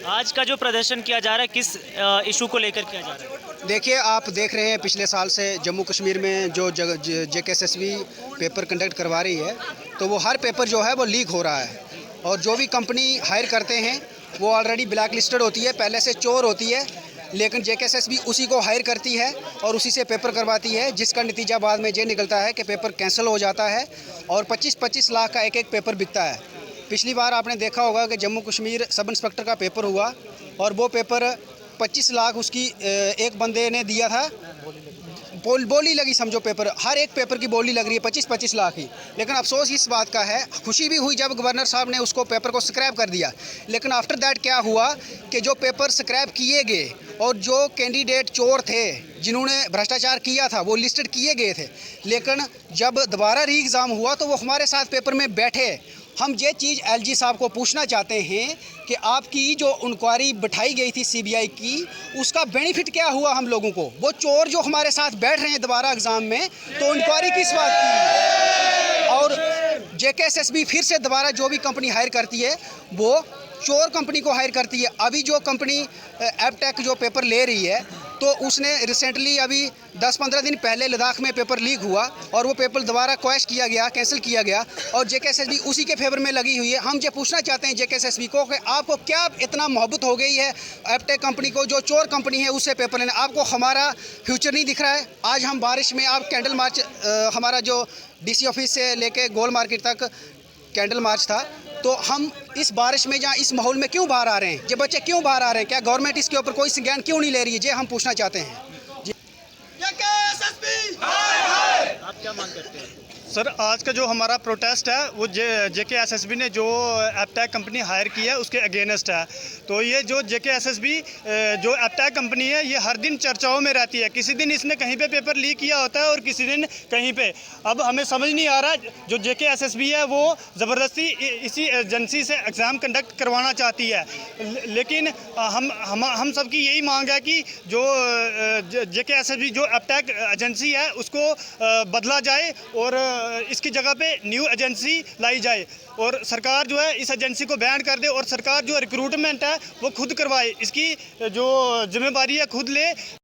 आज का जो प्रदर्शन किया जा रहा है किस इशू को लेकर किया जा रहा है? देखिए, आप देख रहे हैं पिछले साल से जम्मू कश्मीर में जो JKSSB पेपर कंडक्ट करवा रही है, तो वो हर पेपर जो है वो लीक हो रहा है। और जो भी कंपनी हायर करते हैं वो ऑलरेडी ब्लैक लिस्टेड होती है, पहले से चोर होती है, लेकिन JKSSB उसी को हायर करती है और उसी से पेपर करवाती है, जिसका नतीजा बाद में ये निकलता है कि पेपर कैंसिल हो जाता है और 25-25 लाख का एक एक पेपर बिकता है। पिछली बार आपने देखा होगा कि जम्मू कश्मीर सब इंस्पेक्टर का पेपर हुआ और वो पेपर 25 लाख उसकी एक बंदे ने दिया था, बोली लगी, समझो पेपर, हर एक पेपर की बोली लग रही है 25-25 लाख ही। लेकिन अफसोस इस बात का है, खुशी भी हुई जब गवर्नर साहब ने उसको पेपर को स्क्रैप कर दिया, लेकिन आफ्टर दैट क्या हुआ कि जो पेपर स्क्रैप किए गए और जो कैंडिडेट चोर थे जिन्होंने भ्रष्टाचार किया था वो लिस्टेड किए गए थे, लेकिन जब दोबारा री एग्ज़ाम हुआ तो वो हमारे साथ पेपर में बैठे। हम ये चीज़ LG साहब को पूछना चाहते हैं कि आपकी जो इंक्वायरी बिठाई गई थी CBI की, उसका बेनिफिट क्या हुआ हम लोगों को? वो चोर जो हमारे साथ बैठ रहे हैं दोबारा एग्ज़ाम में, तो इंक्वायरी किस बात की? और JKSSB फिर से दोबारा जो भी कंपनी हायर करती है वो चोर कंपनी को हायर करती है। अभी जो कंपनी एपटेक जो पेपर ले रही है, तो उसने रिसेंटली अभी 10-15 दिन पहले लद्दाख में पेपर लीक हुआ और वो पेपर दोबारा क्वैश किया गया, कैंसिल किया गया और JKSSB उसी के फेवर में लगी हुई है। हम ये पूछना चाहते हैं JKSSB को कि आपको क्या इतना मोहब्बत हो गई है एपटेक कंपनी को, जो चोर कंपनी है, उससे पेपर लेना? आपको हमारा फ्यूचर नहीं दिख रहा है? आज हम बारिश में, आप कैंडल मार्च, हमारा जो DC ऑफिस से लेके गोल मार्केट तक कैंडल मार्च था, तो हम इस बारिश में या इस माहौल में क्यों बाहर आ रहे हैं? ये बच्चे क्यों बाहर आ रहे हैं? क्या गवर्नमेंट इसके ऊपर कोई संज्ञान क्यों नहीं ले रही है? ये हम पूछना चाहते हैं जी। आप क्या मांग करते हैं? सर, आज का जो हमारा प्रोटेस्ट है वो JKSSB ने जो एपटेक कंपनी हायर की है उसके अगेंस्ट है। तो ये जो JKSSB जो एपटेक कंपनी है, ये हर दिन चर्चाओं में रहती है। किसी दिन इसने कहीं पे पेपर लीक किया होता है और किसी दिन कहीं पे। अब हमें समझ नहीं आ रहा, जो JKSSB है वो ज़बरदस्ती इसी एजेंसी से एग्ज़ाम कंडक्ट करवाना चाहती है। लेकिन हम सबकी यही मांग है कि जो JKSSB जो एपटेक एजेंसी है उसको बदला जाए और इसकी जगह पे न्यू एजेंसी लाई जाए और सरकार जो है इस एजेंसी को बैन कर दे और सरकार जो रिक्रूटमेंट है वो खुद करवाए, इसकी जो जिम्मेदारी है खुद ले।